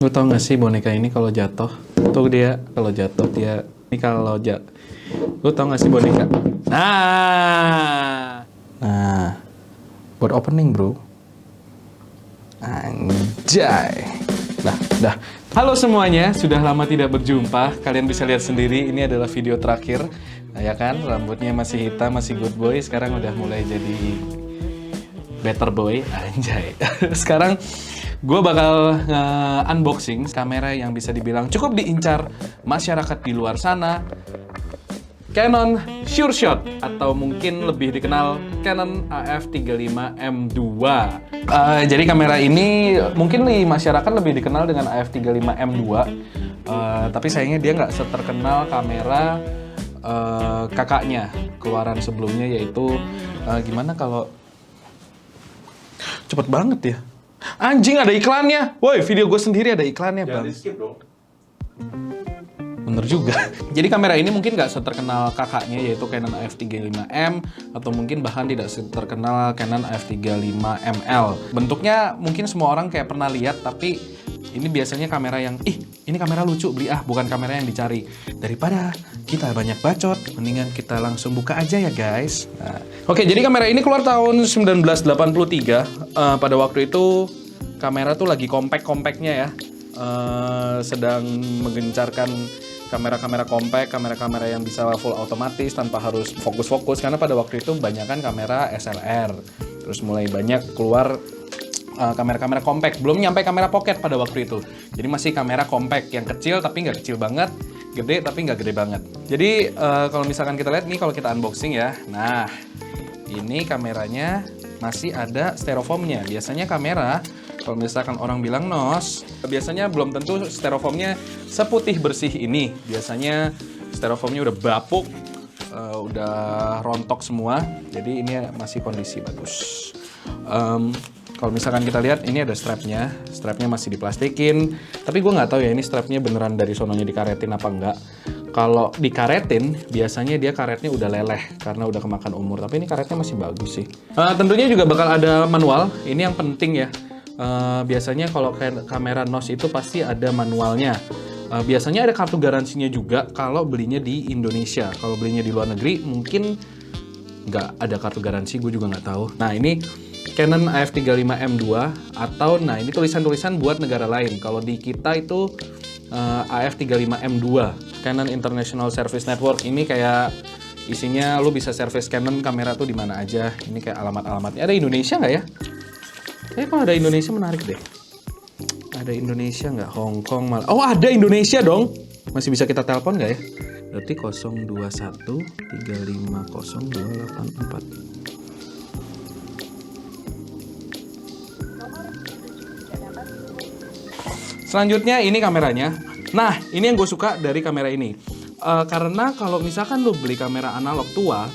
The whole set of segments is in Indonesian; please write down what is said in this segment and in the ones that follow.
Lu tau gak sih boneka ini kalau jatuh? Tuh dia kalau jatuh dia. Ini kalau jatuh. Lu tau gak sih boneka? Nah, buat opening bro. Anjay. Dah. Halo semuanya, sudah lama tidak berjumpa. Kalian bisa lihat sendiri, ini adalah video terakhir. Nah, ya kan, rambutnya masih hitam, masih good boy. Sekarang udah mulai jadi better boy, anjay. Sekarang gue bakal unboxing kamera yang bisa dibilang cukup diincar masyarakat di luar sana. Canon SureShot atau mungkin lebih dikenal Canon AF35M2. Jadi kamera ini mungkin di masyarakat lebih dikenal dengan AF35M2. Tapi sayangnya dia nggak seterkenal kamera kakaknya keluaran sebelumnya, yaitu gimana kalau cepet banget ya. Anjing, ada iklannya. Woi, video gue sendiri ada iklannya, Bang. Jangan di-skip dong. Bener juga. Jadi kamera ini mungkin nggak seterkenal kakaknya, yaitu Canon AF35M, atau mungkin bahkan tidak seterkenal Canon AF35ML. Bentuknya mungkin semua orang kayak pernah lihat, tapi ini biasanya kamera yang, ini kamera lucu, beli bukan kamera yang dicari. Daripada kita banyak bacot, mendingan kita langsung buka aja ya guys. Nah, oke, jadi kamera ini keluar tahun 1983. Pada waktu itu kamera tuh lagi compact-compactnya ya. Sedang menggencarkan kamera-kamera compact, kamera-kamera yang bisa full otomatis tanpa harus fokus-fokus. Karena pada waktu itu banyakan kamera SLR. Terus mulai banyak keluar kamera-kamera compact, belum nyampe kamera pocket pada waktu itu. Jadi masih kamera compact yang kecil tapi nggak kecil banget, gede tapi nggak gede banget. Jadi kalau misalkan kita lihat nih, kalau kita unboxing ya, nah ini kameranya masih ada styrofoamnya. Biasanya kamera, kalau misalkan orang bilang nos, biasanya belum tentu styrofoamnya seputih bersih ini. Biasanya styrofoamnya udah bapuk, udah rontok semua. Jadi ini masih kondisi bagus. Kalau misalkan kita lihat, ini ada strapnya masih diplastikin. Tapi gue nggak tahu ya ini strapnya beneran dari sononya dikaretin apa enggak. Kalau dikaretin, biasanya dia karetnya udah leleh karena udah kemakan umur. Tapi ini karetnya masih bagus sih. Tentunya juga bakal ada manual. Ini yang penting ya. Biasanya kalau kamera NOS itu pasti ada manualnya. Biasanya ada kartu garansinya juga kalau belinya di Indonesia. Kalau belinya di luar negeri mungkin nggak ada kartu garansi, gue juga nggak tahu. Nah ini Canon AF35M2 atau nah ini tulisan-tulisan buat negara lain. Kalau di kita itu AF35M2 Canon International Service Network. Ini kayak isinya lu bisa service Canon kamera tuh di mana aja. Ini kayak alamat-alamatnya. Ada Indonesia nggak ya? Kalau ada Indonesia menarik deh. Ada Indonesia nggak? Hong Kong malah. Oh, ada Indonesia dong. Masih bisa kita telepon nggak ya? Berarti 021 350 284. Selanjutnya ini kameranya. Nah, ini yang gue suka dari kamera ini. Karena kalau misalkan lo beli kamera analog tua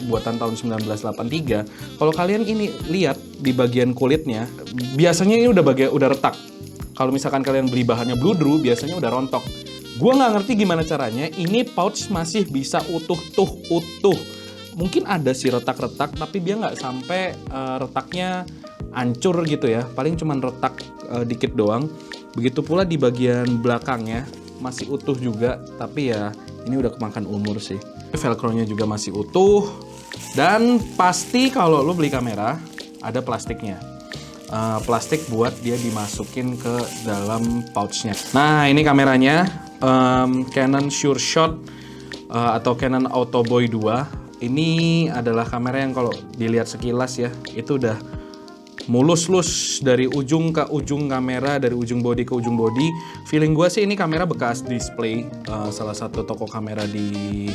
buatan tahun 1983, kalau kalian ini lihat di bagian kulitnya, biasanya ini udah retak. Kalau misalkan kalian beli bahannya bludru, biasanya udah rontok. Gue nggak ngerti gimana caranya. Ini pouch masih bisa utuh. Mungkin ada sih retak-retak, tapi dia nggak sampai retaknya hancur gitu ya. Paling cuman retak dikit doang. Begitu pula di bagian belakangnya masih utuh juga, tapi ya ini udah kemakan umur sih. Velcro-nya juga masih utuh. Dan pasti kalau lo beli kamera ada plastiknya. Plastik buat dia dimasukin ke dalam pouchnya. Nah ini kameranya Canon SureShot atau Canon Autoboy 2. Ini adalah kamera yang kalau dilihat sekilas ya itu udah mulus dari ujung ke ujung kamera, dari ujung body ke ujung body. Feeling gue sih ini kamera bekas display salah satu toko kamera di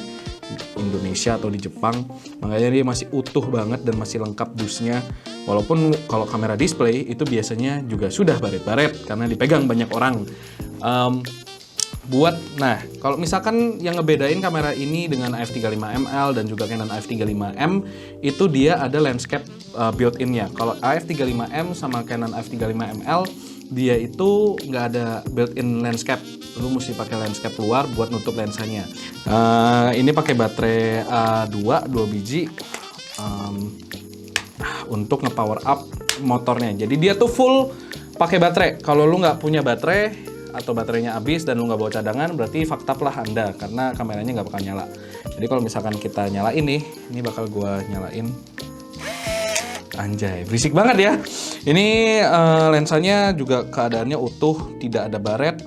Indonesia atau di Jepang. Makanya dia masih utuh banget dan masih lengkap dusnya. Walaupun kalau kamera display itu biasanya juga sudah baret-baret karena dipegang banyak orang. Nah, kalau misalkan yang ngebedain kamera ini dengan AF35ML dan juga Canon AF35M, itu dia ada landscape built-in-nya. Kalau AF35M sama Canon AF35ML, dia itu nggak ada built-in landscape. Lu mesti pakai landscape luar buat nutup lensanya. Ini pakai baterai A2 biji untuk nge-power up motornya. Jadi dia tuh full pakai baterai. Kalau lu nggak punya baterai atau baterainya habis dan lu nggak bawa cadangan, berarti fakta lah Anda karena kameranya nggak bakal nyala. Jadi kalau misalkan kita nyalain nih, ini bakal gua nyalain. Anjay, berisik banget ya. Ini lensanya juga keadaannya utuh, tidak ada baret.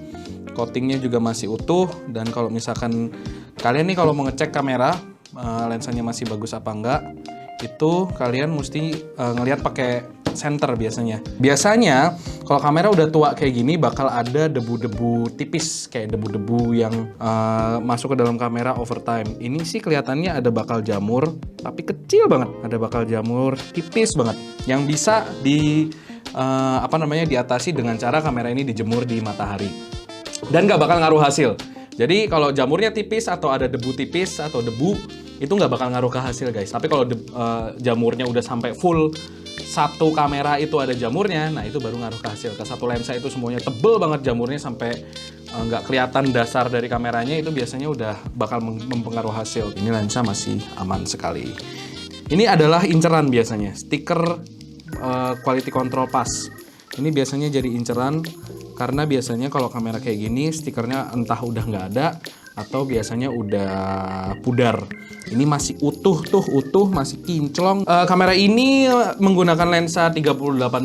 Coatingnya juga masih utuh. Dan kalau misalkan kalian nih kalau mau ngecek kamera, lensanya masih bagus apa enggak, itu kalian mesti ngelihat pakai senter biasanya. Biasanya kalau kamera udah tua kayak gini bakal ada debu-debu tipis, kayak debu-debu yang masuk ke dalam kamera over time. Ini sih kelihatannya ada bakal jamur, tapi kecil banget. Ada bakal jamur tipis banget yang bisa diatasi dengan cara kamera ini dijemur di matahari. Dan nggak bakal ngaruh hasil. Jadi kalau jamurnya tipis atau ada debu tipis atau debu, itu nggak bakal ngaruh ke hasil guys. Tapi kalau jamurnya udah sampai full satu kamera itu ada jamurnya, nah itu baru ngaruh ke hasil. Ke satu lensa itu semuanya tebel banget jamurnya sampai nggak kelihatan dasar dari kameranya, itu biasanya udah bakal mempengaruhi hasil. Ini lensa masih aman sekali. Ini adalah inceran biasanya, stiker quality control pass. Ini biasanya jadi inceran karena biasanya kalau kamera kayak gini stikernya entah udah nggak ada atau biasanya udah pudar. Ini masih utuh, masih kinclong. Kamera ini menggunakan lensa 38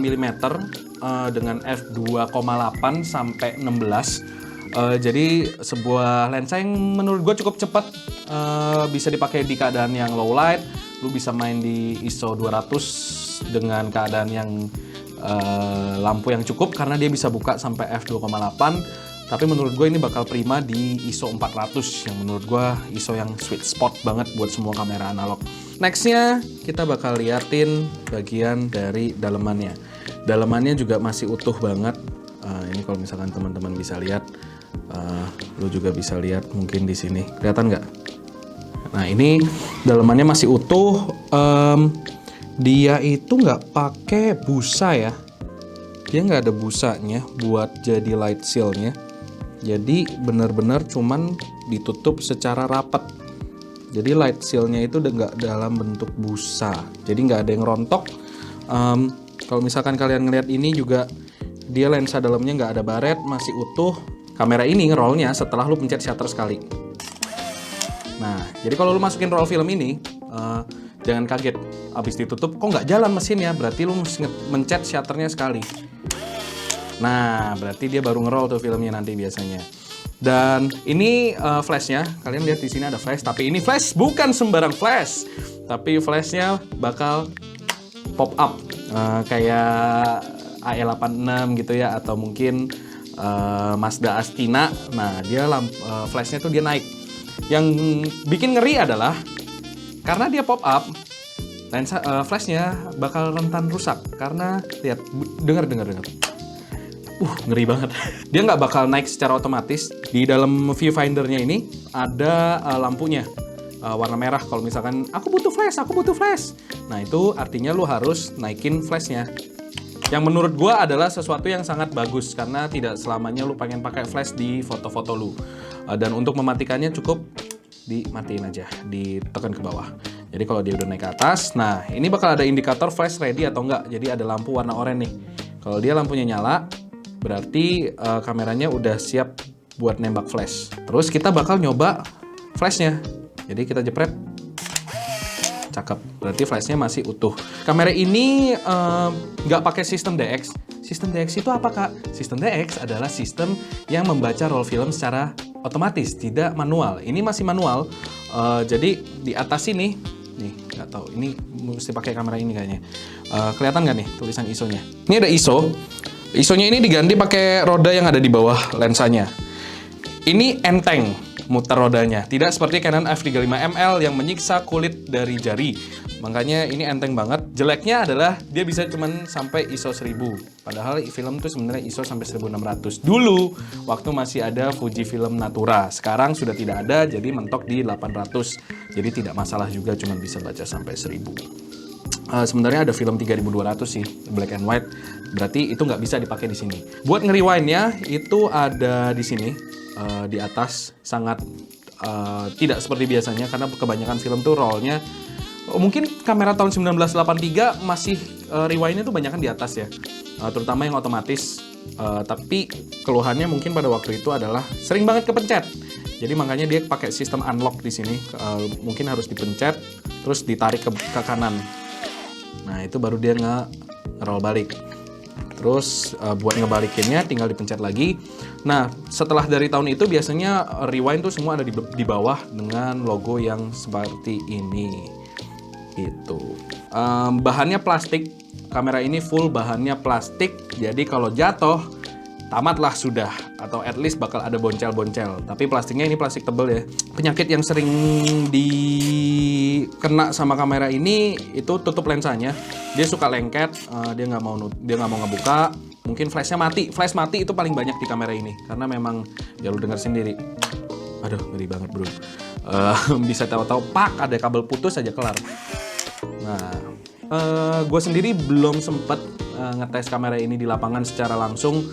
mm dengan f2,8 sampai 16. Jadi sebuah lensa yang menurut gue cukup cepat, bisa dipakai di keadaan yang low light. Lu bisa main di ISO 200 dengan keadaan yang lampu yang cukup karena dia bisa buka sampai f2,8. Tapi menurut gue ini bakal prima di ISO 400 yang menurut gue ISO yang sweet spot banget buat semua kamera analog. Nextnya kita bakal liatin bagian dari dalemannya. Dalemannya juga masih utuh banget. Ini kalau misalkan teman-teman bisa lihat, lu juga bisa lihat mungkin di sini. Kelihatan nggak? Nah ini dalemannya masih utuh. Dia itu nggak pakai busa ya. Dia nggak ada busanya buat jadi light seal-nya. Jadi benar-benar cuman ditutup secara rapat. Jadi light seal-nya itu udah nggak dalam bentuk busa. Jadi nggak ada yang rontok. Kalau misalkan kalian ngeliat ini juga, dia lensa dalamnya nggak ada baret, masih utuh. Kamera ini nge-roll-nya setelah lu pencet shutter sekali. Nah, jadi kalau lu masukin roll film ini, jangan kaget. Abis ditutup, kok nggak jalan mesinnya? Berarti lu mesti mencet shutternya sekali. Nah, berarti dia baru nge-roll tuh filmnya nanti biasanya. Dan ini flashnya, kalian lihat di sini ada flash, tapi ini flash bukan sembarang flash, tapi flashnya bakal pop up kayak AE86 gitu ya, atau mungkin Mazda Astina. Nah, dia flashnya tuh dia naik. Yang bikin ngeri adalah karena dia pop up, lensa flashnya bakal rentan rusak karena lihat, dengar. Ngeri banget. Dia nggak bakal naik secara otomatis. Di dalam viewfindernya ini ada lampunya warna merah. Kalau misalkan aku butuh flash. Nah itu artinya lu harus naikin flashnya. Yang menurut gua adalah sesuatu yang sangat bagus karena tidak selamanya lu pengen pakai flash di foto-foto lu. Dan untuk mematikannya cukup dimatiin aja, ditekan ke bawah. Jadi kalau dia udah naik ke atas, nah ini bakal ada indikator flash ready atau enggak. Jadi ada lampu warna oranye nih. Kalau dia lampunya nyala, berarti kameranya udah siap buat nembak flash. Terus kita bakal nyoba flashnya. Jadi kita jepret, cakep. Berarti flashnya masih utuh. Kamera ini nggak pakai sistem DX. Sistem DX itu apa kak? Sistem DX adalah sistem yang membaca roll film secara otomatis, tidak manual. Ini masih manual. Jadi di atas sini, nih nggak tahu. Ini mesti pakai kamera ini kayaknya. Kelihatan nggak nih tulisan ISO-nya? Ini ada ISO. ISO-nya ini diganti pakai roda yang ada di bawah lensanya. Ini enteng muter rodanya, tidak seperti Canon f35mm yang menyiksa kulit dari jari. Makanya ini enteng banget. Jeleknya adalah dia bisa cuman sampai ISO 1000. Padahal film tuh sebenarnya ISO sampai 1600. Dulu waktu masih ada Fujifilm Natura. Sekarang sudah tidak ada, jadi mentok di 800. Jadi tidak masalah juga, cuman bisa baca sampai 1000. Sebenarnya ada film 3200 sih, black and white. Berarti itu nggak bisa dipakai di sini. Buat nge-rewindnya itu ada di sini, di atas. Sangat tidak seperti biasanya karena kebanyakan film tuh rollnya Mungkin kamera tahun 1983 masih rewindnya tuh banyak kan di atas ya, terutama yang otomatis. Tapi keluhannya mungkin pada waktu itu adalah sering banget kepencet. Jadi makanya dia pakai sistem unlock di sini. Mungkin harus dipencet, terus ditarik ke kanan. Nah itu baru dia nge-roll balik. Terus buat ngebalikinnya tinggal dipencet lagi. Nah setelah dari tahun itu biasanya rewind tuh semua ada di bawah dengan logo yang seperti ini. Gitu. Bahannya plastik. Kamera ini full bahannya plastik. Jadi kalau jatuh tamatlah sudah, atau at least bakal ada boncel-boncel. Tapi plastiknya ini plastik tebal ya. Penyakit yang sering dikena sama kamera ini itu tutup lensanya. Dia suka lengket, dia nggak mau ngebuka. Mungkin flashnya mati. Flash mati itu paling banyak di kamera ini karena memang ya lu dengar sendiri. Aduh, ngeri banget bro. Bisa tahu-tahu pak ada kabel putus aja kelar. Nah, gue sendiri belum sempet ngetes kamera ini di lapangan secara langsung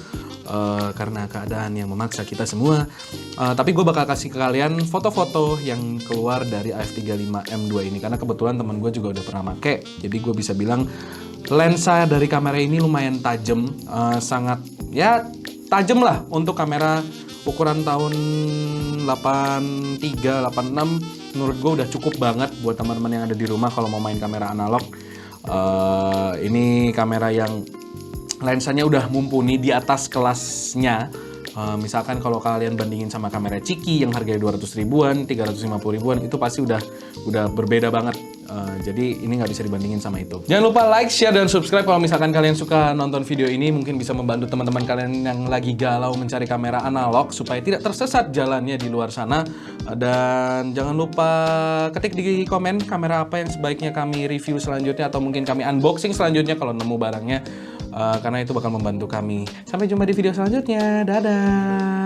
karena keadaan yang memaksa kita semua. Tapi gue bakal kasih ke kalian foto-foto yang keluar dari AF35M2 ini karena kebetulan teman gue juga udah pernah make. Jadi gue bisa bilang lensa dari kamera ini lumayan tajam, sangat ya tajam lah untuk kamera ukuran tahun 83, 86. Menurut gue udah cukup banget buat teman-teman yang ada di rumah kalau mau main kamera analog. Ini kamera yang lensanya udah mumpuni di atas kelasnya. Misalkan kalau kalian bandingin sama kamera Ciki yang harganya 200 ribuan, 350 ribuan, itu pasti udah berbeda banget. Jadi ini nggak bisa dibandingin sama itu. Jangan lupa like, share, dan subscribe kalau misalkan kalian suka nonton video ini. Mungkin bisa membantu teman-teman kalian yang lagi galau mencari kamera analog supaya tidak tersesat jalannya di luar sana. Dan jangan lupa ketik di komen kamera apa yang sebaiknya kami review selanjutnya, atau mungkin kami unboxing selanjutnya kalau nemu barangnya. Karena itu bakal membantu kami. Sampai jumpa di video selanjutnya. Dadah!